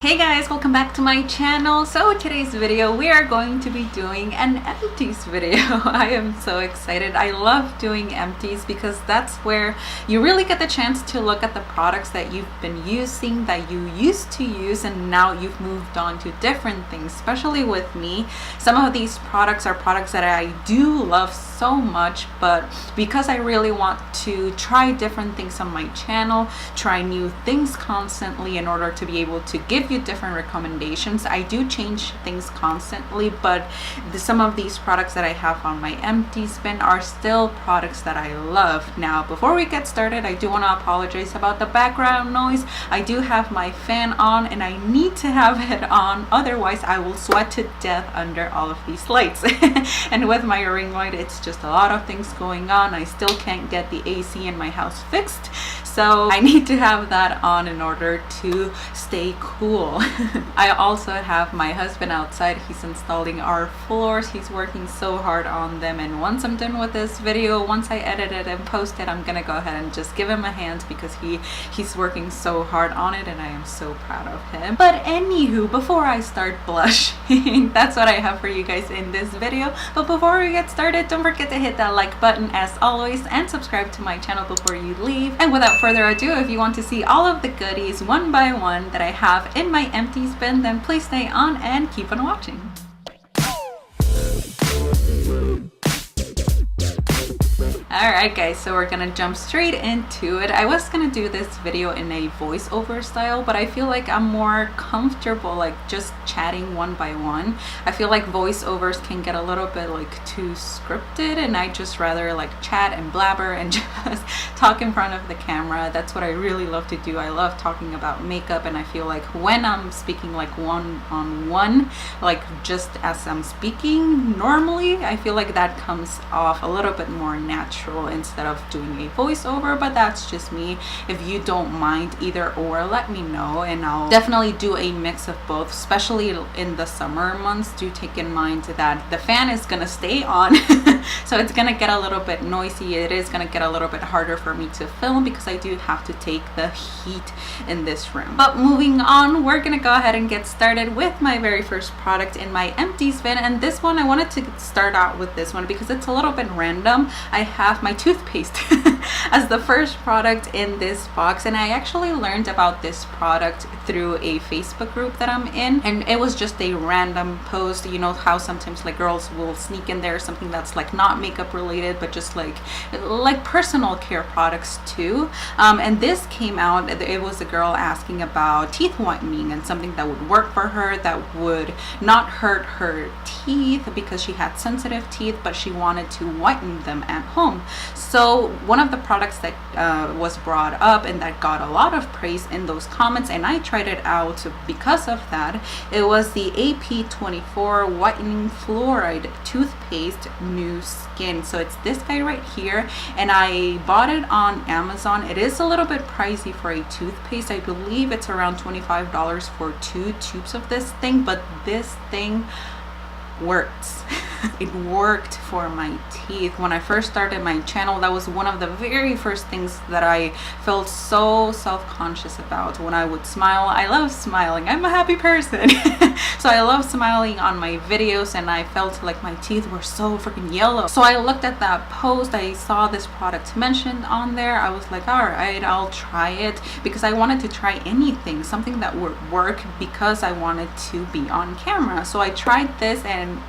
Hey guys, welcome back to my channel. So today's video we are going to be doing an empties video. I am so excited. I love doing empties because that's where you really get the chance to look at the products that you've been using, that you used to use, and now you've moved on to different things. Especially with me, some of these products are products that I do love so much, but because I really want to try different things on my channel, try new things constantly in order to be able to give you different recommendations, I do change things constantly. But some of these products that I have on my empties bin are still products that I love. Now before we get started, I do want to apologize about the background noise. I do have my fan on and I need to have it on, otherwise I will sweat to death under all of these lights. And with my ring light, it's just a lot of things going on. I still can't get the AC in my house fixed, so I need to have that on in order to stay cool. I also have my husband outside. He's installing our floors. He's working so hard on them, and once I'm done with this video, once I edit it and post it, I'm gonna go ahead and just give him a hand because he's working so hard on it and I am so proud of him. But anywho, before I start blushing, that's what I have for you guys in this video. But before we get started, don't forget to hit that like button as always and subscribe to my channel before you leave. And without further ado, if you want to see all of the goodies one by one that I have in my empties bin, then please stay on and keep on watching. Alright guys, so we're gonna jump straight into it. I was gonna do this video in a voiceover style, but I feel like I'm more comfortable like just chatting one by one. I feel like voiceovers can get a little bit like too scripted, and I just rather like chat and blabber and just talk in front of the camera. That's what I really love to do. I love talking about makeup, and I feel like when I'm speaking like one-on-one, like just as I'm speaking normally, I feel like that comes off a little bit more natural instead of doing a voiceover. But that's just me. If you don't mind either or, let me know and I'll definitely do a mix of both, especially in the summer months. Do take in mind that the fan is gonna stay on so it's gonna get a little bit noisy. It is gonna get a little bit harder for me to film because I do have to take the heat in this room. But moving on, we're gonna go ahead and get started with my very first product in my empties bin. And this one, I wanted to start out with this one because it's a little bit random. I have my toothpaste as the first product in this box, and I actually learned about this product through a Facebook group that I'm in, and it was just a random post. You know how sometimes like girls will sneak in there something that's like not makeup related but just like personal care products too. And this came out, it was a girl asking about teeth whitening and something that would work for her, that would not hurt her teeth because she had sensitive teeth, but she wanted to whiten them at home. So one of the products that was brought up and that got a lot of praise in those comments, and I tried it out because of that, it was the AP24 Whitening Fluoride Toothpaste New Skin. So it's this guy right here, and I bought it on Amazon. It is a little bit pricey for a toothpaste. I believe it's around $25 for 2 tubes of this thing, but this thing works. It worked for my teeth. When I first started my channel, that was one of the very first things that I felt so self-conscious about. When I would smile, I love smiling, I'm a happy person. So I love smiling on my videos, and I felt like my teeth were so freaking yellow. So I looked at that post, I saw this product mentioned on there. I was like, all right, I'll try it, because I wanted to try anything, something that would work, because I wanted to be on camera. So I tried this, and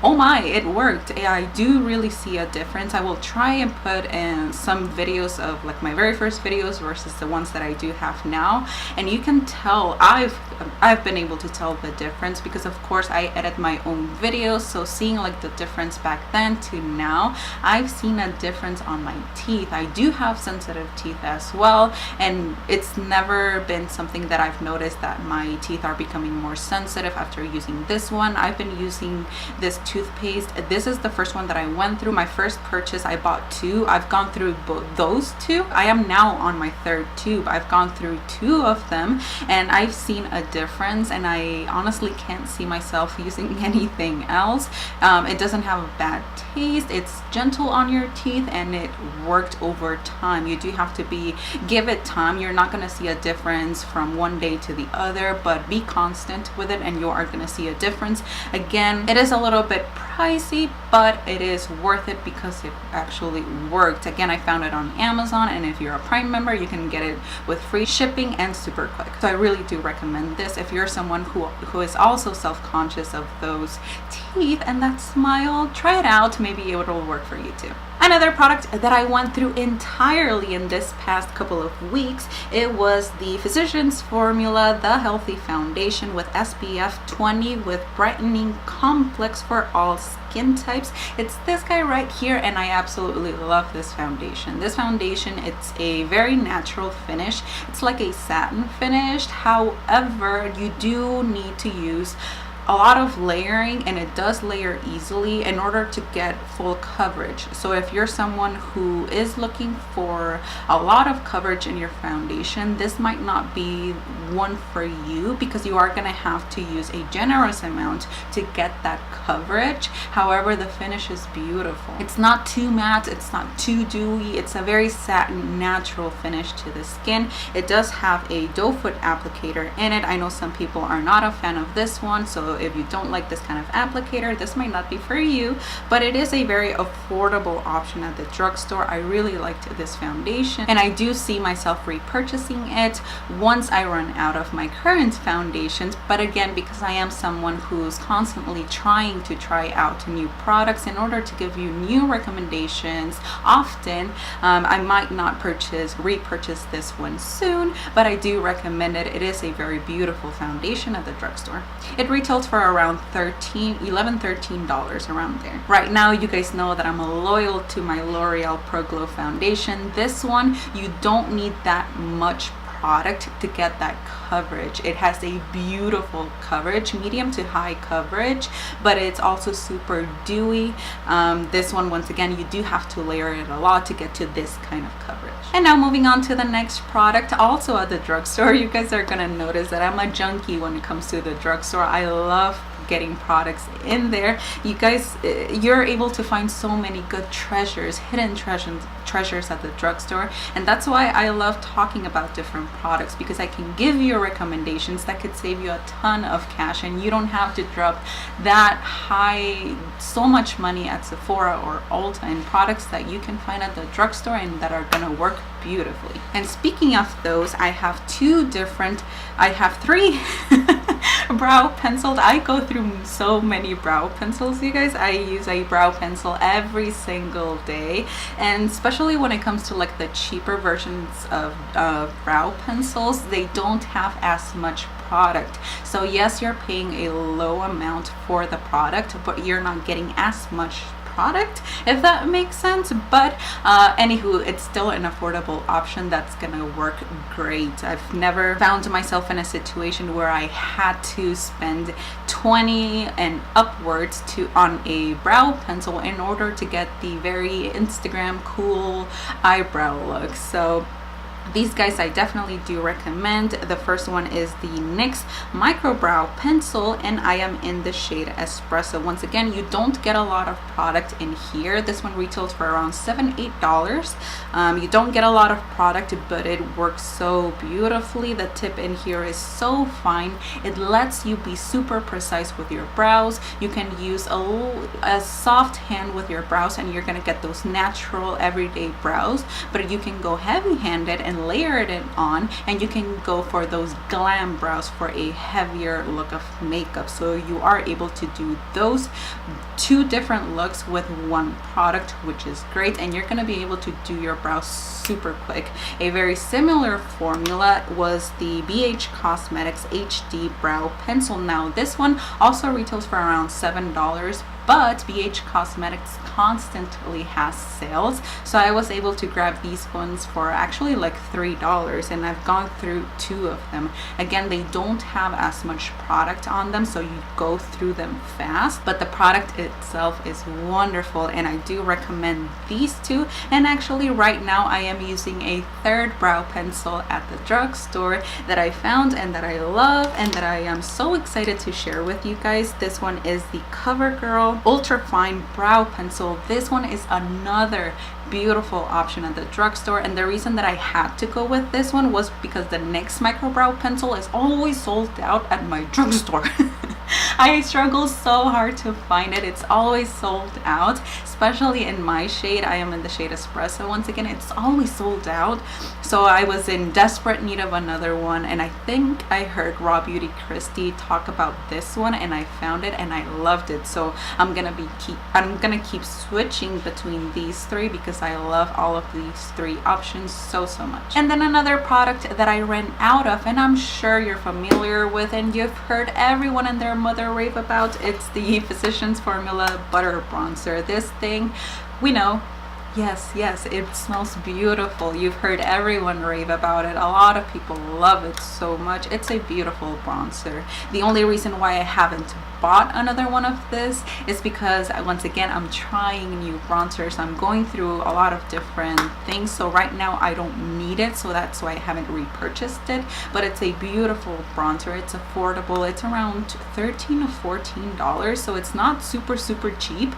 oh my, it worked. I do really see a difference. I will try and put in some videos of like my very first videos versus the ones that I do have now, and you can tell I've been able to tell the difference because of course I edit my own videos. So seeing like the difference back then to now, I've seen a difference on my teeth. I do have sensitive teeth as well, and it's never been something that I've noticed that my teeth are becoming more sensitive after using this one. I've been using this toothpaste. This is the first one that I went through. My first purchase, I bought two. I've gone through those two. I am now on my third tube. I've gone through two of them and I've seen a difference, and I honestly can't see myself using anything else. It doesn't have a bad taste. It's gentle on your teeth and it worked over time. You do have to give it time. You're not going to see a difference from one day to the other, but be constant with it and you are going to see a difference. Again, it is a little bit pricey, but it is worth it because it actually worked. Again, I found it on Amazon, and if you're a Prime member, you can get it with free shipping and super quick. So I really do recommend this if you're someone who is also self-conscious of those teeth and that smile. Try it out. Maybe it will work for you too. Another product that I went through entirely in this past couple of weeks, it was the Physicians Formula The Healthy Foundation with SPF 20 with brightening complex for all skin types. It's this guy right here, and I absolutely love this foundation. This foundation, it's a very natural finish. It's like a satin finish. However, you do need to use a lot of layering, and it does layer easily in order to get full coverage. So if you're someone who is looking for a lot of coverage in your foundation, this might not be one for you because you are going to have to use a generous amount to get that coverage. However, the finish is beautiful. It's not too matte, it's not too dewy. It's a very satin natural finish to the skin. It does have a doe foot applicator in it. I know some people are not a fan of this one, so if you don't like this kind of applicator, this might not be for you, but it is a very affordable option at the drugstore. I really liked this foundation, and I do see myself repurchasing it once I run out of my current foundations. But again, because I am someone who's constantly trying to try out new products in order to give you new recommendations often, I might not repurchase this one soon, but I do recommend it. It is a very beautiful foundation at the drugstore. It retails for around $13 around there. Right now, you guys know that I'm loyal to my L'Oreal Pro Glow foundation. This one, you don't need that much product to get that coverage. It has a beautiful coverage, medium to high coverage, but it's also super dewy. This one, once again, you do have to layer it a lot to get to this kind of coverage. And now moving on to the next product, also at the drugstore. You guys are gonna notice that I'm a junkie when it comes to the drugstore. I love getting products in there. You guys, you're able to find so many good treasures, hidden treasures at the drugstore, and that's why I love talking about different products, because I can give you recommendations that could save you a ton of cash, and you don't have to drop that high, so much money at Sephora or Ulta in products that you can find at the drugstore and that are gonna work beautifully. And speaking of those, I have three brow pencils. I go through so many brow pencils, you guys. I use a brow pencil every single day, and especially when it comes to like the cheaper versions of brow pencils, they don't have as much product. So yes, you're paying a low amount for the product, but you're not getting as much product, if that makes sense. But anywho, it's still an affordable option that's gonna work great. I've never found myself in a situation where I had to spend 20 and upwards on a brow pencil in order to get the very Instagram cool eyebrow look. So these guys I definitely do recommend. The first one is the NYX Micro Brow Pencil, and I am in the shade Espresso. Once again, you don't get a lot of product in here. This one retails for around $7-8. You don't get a lot of product, but it works so beautifully. The tip in here is so fine. It lets you be super precise with your brows. You can use a soft hand with your brows and you're gonna get those natural everyday brows, but you can go heavy-handed and layer it on, and you can go for those glam brows for a heavier look of makeup. So you are able to do those two different looks with one product, which is great, and you're going to be able to do your brows super quick. A very similar formula was the BH Cosmetics HD Brow Pencil. Now this one also retails for around $7, but BH Cosmetics constantly has sales, so I was able to grab these ones for actually like $3, and I've gone through 2 of them. Again, they don't have as much product on them, so you go through them fast, but the product itself is wonderful, and I do recommend these 2. And actually right now I am using a third brow pencil at the drugstore that I found and that I love and that I am so excited to share with you guys. This one is the Covergirl Ultra Fine Brow Pencil. This one is another beautiful option at the drugstore, and the reason that I had to go with this one was because the NYX micro brow pencil is always sold out at my drugstore. I struggle so hard to find it. It's always sold out, especially in my shade. I am in the shade Espresso. Once again, it's always sold out, so I was in desperate need of another one, and I think I heard Raw Beauty Christy talk about this one, and I found it and I loved it. So I'm gonna keep switching between these 3 because I love all of these 3 options so much. And then another product that I ran out of, and I'm sure you're familiar with and you've heard everyone and their mother rave about, it's the Physicians Formula Butter Bronzer. This thing, we know, yes, it smells beautiful. You've heard everyone rave about it. A lot of people love it so much. It's a beautiful bronzer. The only reason why I haven't bought another one of this is because once again I'm trying new bronzers. I'm going through a lot of different things, so right now I don't need it, so that's why I haven't repurchased it. But it's a beautiful bronzer. It's affordable. It's around $13 or $14, so it's not super cheap,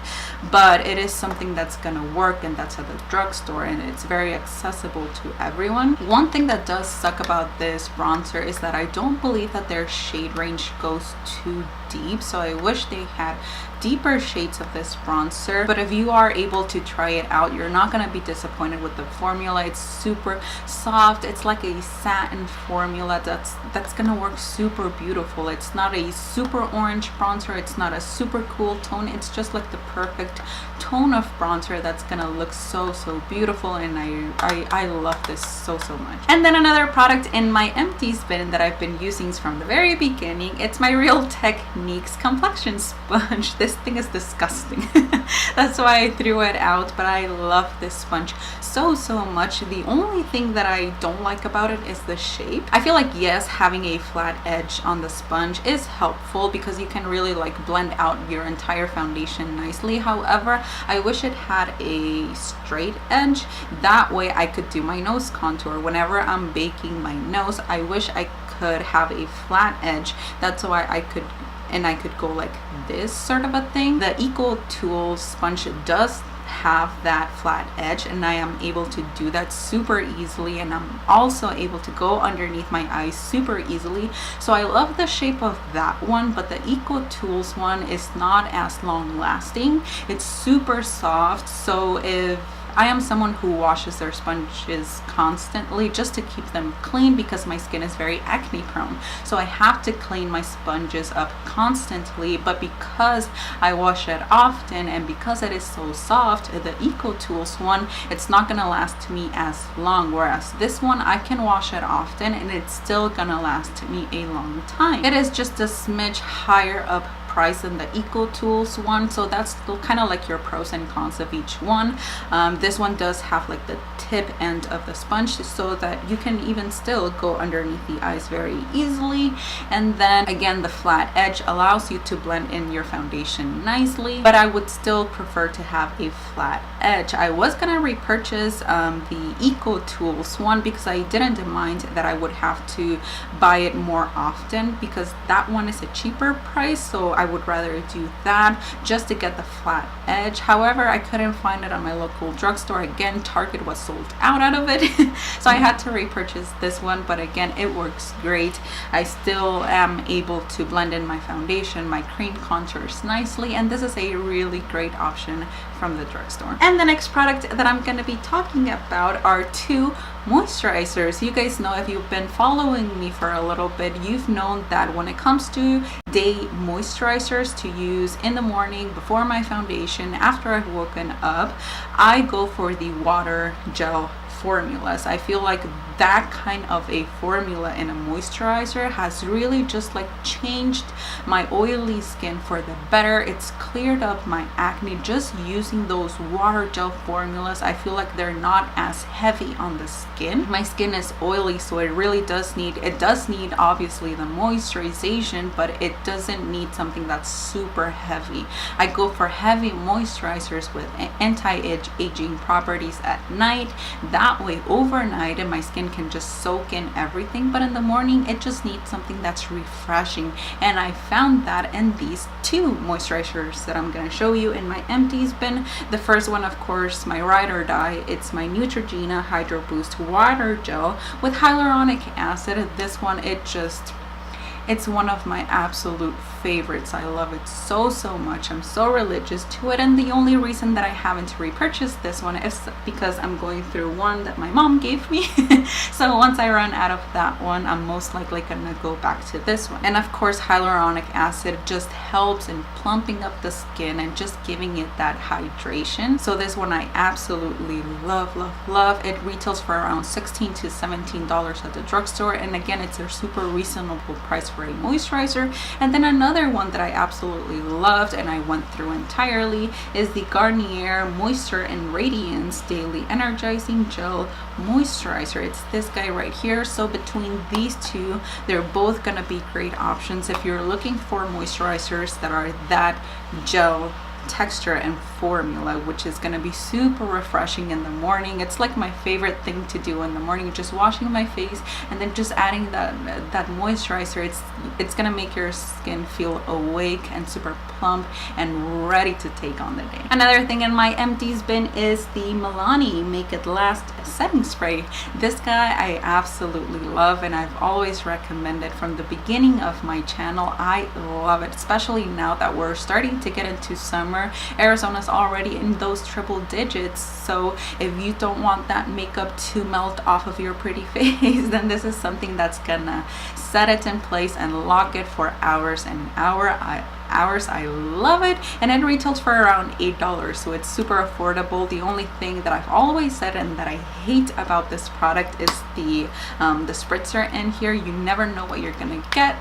but it is something that's gonna work, and that's at the drugstore, and it's very accessible to everyone. One thing that does suck about this bronzer is that I don't believe that their shade range goes too deep, so I wish they had deeper shades of this bronzer. But if you are able to try it out, you're not going to be disappointed with the formula. It's super soft. It's like a satin formula that's going to work super beautiful. It's not a super orange bronzer. It's not a super cool tone. It's just like the perfect tone of bronzer that's going to look so beautiful, and I love this so much. And then another product in my Empties bin that I've been using from the very beginning, it's my Real Techniques complexion sponge. This thing is disgusting. That's why I threw it out, but I love this sponge so much. The only thing that I don't like about it is the shape. I feel like, yes, having a flat edge on the sponge is helpful because you can really like blend out your entire foundation nicely. However, I wish it had a straight edge. That way I could do my nose contour. Whenever I'm baking my nose, I wish I could have a flat edge. That's why I could go like this sort of a thing. The Eco Tools sponge does have that flat edge, and I am able to do that super easily, and I'm also able to go underneath my eyes super easily. So I love the shape of that one, but the Eco Tools one is not as long lasting. It's super soft, so if I am someone who washes their sponges constantly just to keep them clean because my skin is very acne prone. So I have to clean my sponges up constantly, but because I wash it often and because it is so soft, the Eco Tools one, it's not gonna last me as long, whereas this one I can wash it often and it's still gonna last me a long time. It is just a smidge higher up price than the Eco Tools one, so that's kind of like your pros and cons of each one. This one does have like the tip end of the sponge so that you can even still go underneath the eyes very easily, and then again the flat edge allows you to blend in your foundation nicely, but I would still prefer to have a flat edge. I was gonna repurchase the Eco Tools one because I didn't mind that I would have to buy it more often because that one is a cheaper price, so I would rather do that just to get the flat edge. However, I couldn't find it on my local drugstore. Again, Target was sold out of it so I had to repurchase this one, but again, it works great. I still am able to blend in my foundation, my cream contours nicely, and this is a really great option from the drugstore. And the next product that I'm going to be talking about are 2 moisturizers. You guys know, if you've been following me for a little bit, you've known that when it comes to day moisturizers to use in the morning before my foundation, after I've woken up, I go for the water gel formulas. I feel like that kind of a formula in a moisturizer has really just like changed my oily skin for the better. It's cleared up my acne just using those water gel formulas. I feel like they're not as heavy on the skin. My skin is oily, so it really does need obviously the moisturization, but it doesn't need something that's super heavy. I go for heavy moisturizers with anti-aging properties at night. That way overnight and my skin can just soak in everything, but in the morning it just needs something that's refreshing. And I found that in these two moisturizers that I'm going to show you in my empties bin. The first one, of course, my ride or die, it's my Neutrogena Hydra Boost Water Gel with hyaluronic acid. This one, it's one of my absolute favorites. I love it so much. I'm so religious to it, and the only reason that I haven't repurchased this one is because I'm going through one that my mom gave me. So once I run out of that one, I'm most likely gonna go back to this one. And of course, hyaluronic acid just helps in plumping up the skin and just giving it that hydration. So this one I absolutely love. It retails for around $16 to $17 at the drugstore, and again, it's a super reasonable price for a moisturizer. And then another one that I absolutely loved and I went through entirely is the Garnier Moisture and Radiance Daily Energizing Gel Moisturizer. It's this guy right here. So between these two, they're both gonna be great options if you're looking for moisturizers that are that gel texture and formula, which is going to be super refreshing in the morning. It's like my favorite thing to do in the morning, just washing my face and then just adding that moisturizer. It's going to make your skin feel awake and super plump and ready to take on the day. Another thing in my empties bin is the Milani Make It Last setting spray. This guy I absolutely love, and I've always recommended from the beginning of my channel. I love it, especially now that we're starting to get into summer. Arizona's already in those triple digits, so if you don't want that makeup to melt off of your pretty face, then this is something that's gonna set it in place and lock it for hours and hours. I love it, and it retails for around $8, so it's super affordable. The only thing that I've always said and that I hate about this product is the spritzer in here. You never know what you're gonna get.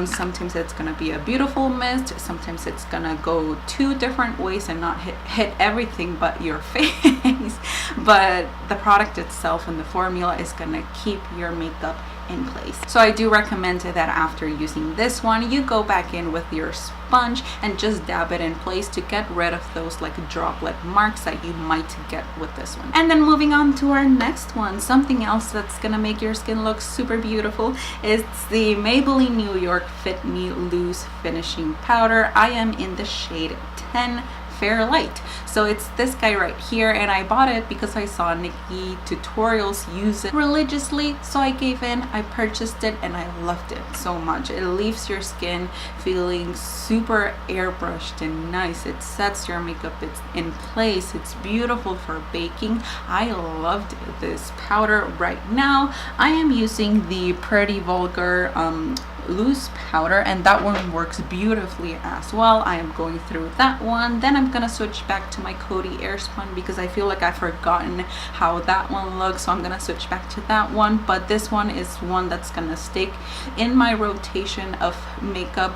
Sometimes it's gonna be a beautiful mist, sometimes it's gonna go two different ways and not hit everything but your face. But the product itself and the formula is gonna keep your makeup in place. So I do recommend that after using this one, you go back in with your sponge and just dab it in place to get rid of those like droplet marks that you might get with this one. And then moving on to our next one, something else that's gonna make your skin look super beautiful is the Maybelline New York Fit Me Loose Finishing Powder. I am in the shade 10 Fair Light. So it's this guy right here, and I bought it because I saw Nikki tutorials use it religiously, so I gave in, I purchased it, and I loved it so much. It leaves your skin feeling super airbrushed and nice. It sets your makeup in place. It's beautiful for baking. I loved this powder. Right now I am using the Pretty Vulgar loose powder, and that one works beautifully as well. I am going through that one. Then I'm gonna switch back to my Coty Airspun because I feel like I've forgotten how that one looks, so I'm gonna switch back to that one. But this one is one that's gonna stick in my rotation of makeup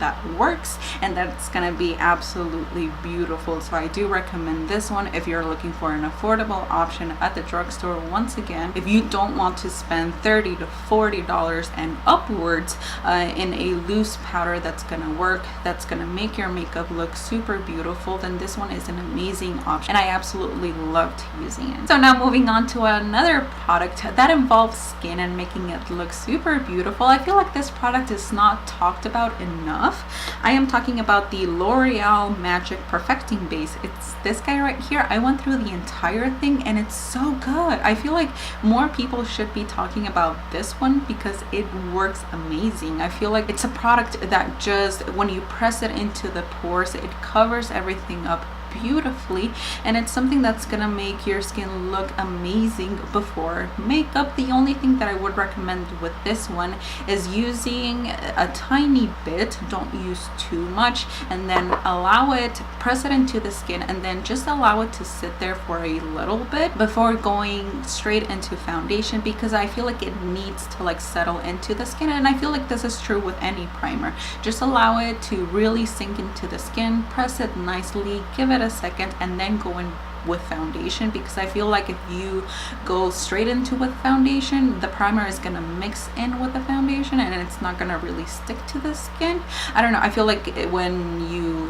that works, and that's gonna be absolutely beautiful. So I do recommend this one if you're looking for an affordable option at the drugstore. Once again, if you don't want to spend $30 to $40 and upwards in a loose powder that's gonna work, that's gonna make your makeup look super beautiful, then this one is an amazing option, and I absolutely loved using it. So now moving on to another product that involves skin and making it look super beautiful. I feel like this product is not talked about enough. I am talking about the L'Oreal Magic Perfecting Base. It's this guy right here. I went through the entire thing and it's so good. I feel like more people should be talking about this one because it works amazing. I feel like it's a product that just, when you press it into the pores, it covers everything up beautifully, and it's something that's gonna make your skin look amazing before makeup. The only thing that I would recommend with this one is using a tiny bit, don't use too much, and then allow it, press it into the skin, and then just allow it to sit there for a little bit before going straight into foundation, because I feel like it needs to like settle into the skin. And I feel like this is true with any primer. Just allow it to really sink into the skin, press it nicely, give it a second, and then go in with foundation, because I feel like if you go straight into with foundation, the primer is gonna mix in with the foundation and it's not gonna really stick to the skin. I don't know, I feel like when you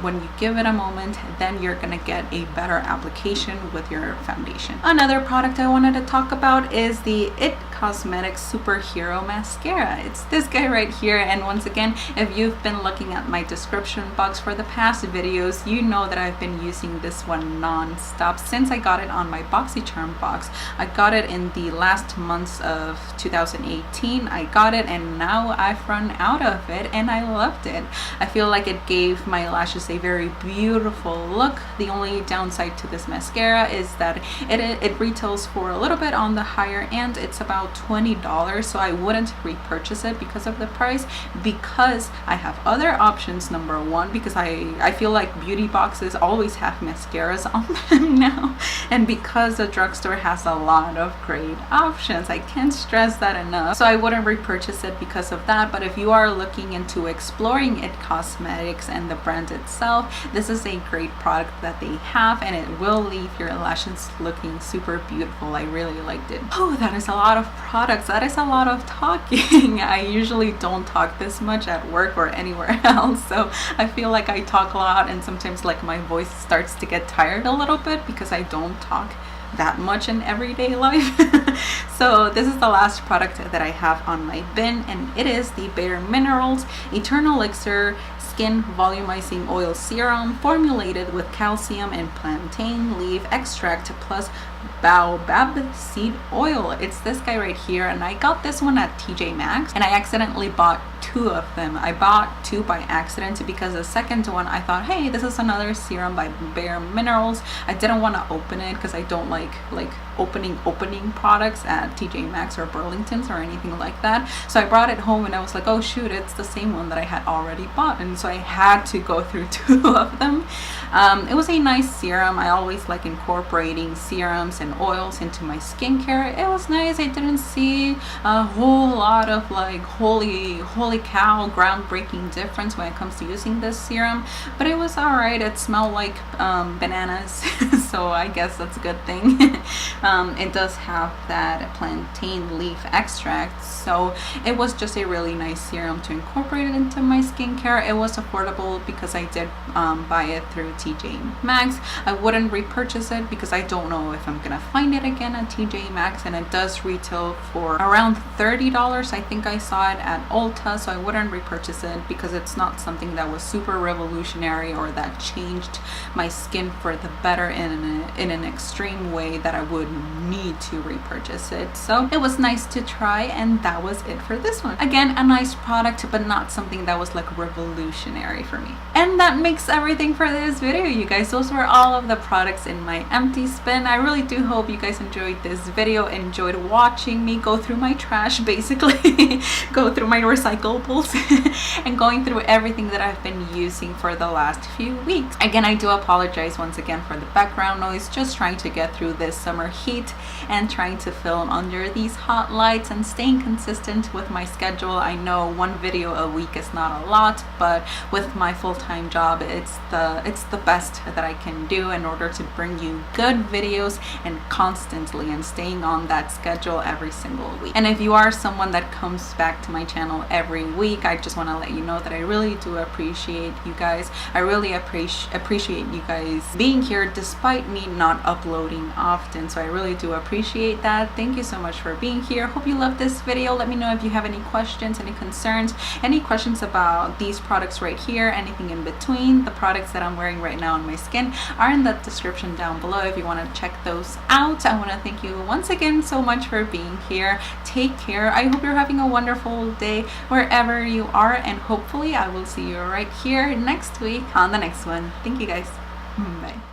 when you give it a moment, then you're gonna get a better application with your foundation. Another product I wanted to talk about is the IT Cosmetics Superhero Mascara. It's this guy right here, and once again, if you've been looking at my description box for the past videos, you know that I've been using this one non-stop since I got it on my Boxycharm box. I got it in the last months of 2018. I got it and now I've run out of it, and I loved it. I feel like it gave my lashes a very beautiful look. The only downside to this mascara is that it retails for a little bit on the higher end. It's about $20, so I wouldn't repurchase it because of the price, because I have other options. Number one, because I feel like beauty boxes always have mascaras on them now, and because the drugstore has a lot of great options. I can't stress that enough, so I wouldn't repurchase it because of that. But if you are looking into exploring IT Cosmetics and the brand itself, this is a great product that they have, and it will leave your lashes looking super beautiful. I really liked it. Oh, that is a lot of products. That is a lot of talking. I usually don't talk this much at work or anywhere else, so I feel like I talk a lot, and sometimes like my voice starts to get tired a little bit because I don't talk that much in everyday life. So this is the last product that I have on my bin, and it is the Bare Minerals Eternal Elixir Skin Volumizing Oil Serum, formulated with calcium and plantain leaf extract plus baobab seed oil. It's this guy right here, and I got this one at TJ Maxx, and I accidentally bought two of them. I bought two by accident because the second one I thought, hey, this is another serum by Bare Minerals. I didn't want to open it because I don't like opening products at TJ Maxx or Burlington's or anything like that. So I brought it home and I was like, oh shoot, it's the same one that I had already bought, and so I had to go through two of them. It was a nice serum. I always like incorporating serums and oils into my skincare. It was nice. I didn't see a whole lot of like holy cow groundbreaking difference when it comes to using this serum, but it was alright. It smelled like bananas so I guess that's a good thing. It does have that plantain leaf extract, so it was just a really nice serum to incorporate it into my skincare. It was affordable because I did buy it through TJ Maxx. I wouldn't repurchase it because I don't know if I'm gonna find it again at TJ Maxx, and it does retail for around $30. I think I saw it at Ulta, so I wouldn't repurchase it because it's not something that was super revolutionary or that changed my skin for the better in an extreme way that I would need to repurchase it. So it was nice to try, and that was it for this one. Again, a nice product, but not something that was like revolutionary for me. And that makes everything for this video, you guys. Those were all of the products in my empty spin. I really do hope you guys enjoyed this video, enjoyed watching me go through my trash, basically go through my recyclables and going through everything that I've been using for the last few weeks. Again, I do apologize once again for the background noise, just trying to get through this summer heat and trying to film under these hot lights and staying consistent with my schedule. I know one video a week is not a lot, but with my full-time job, it's the best that I can do in order to bring you good videos and constantly and staying on that schedule every single week. And if you are someone that comes back to my channel every week, I just want to let you know that I really do appreciate you guys. I really appreciate you guys being here despite me not uploading often, so I really do appreciate that. Thank you so much for being here. Hope you loved this video. Let me know if you have any questions, any concerns, any questions about these products right here, anything in between. The products that I'm wearing right now on my skin are in the description down below if you want to check those out. I want to thank you once again so much for being here. Take care. I hope you're having a wonderful day wherever you are, and hopefully I will see you right here next week on the next one. Thank you guys. Bye.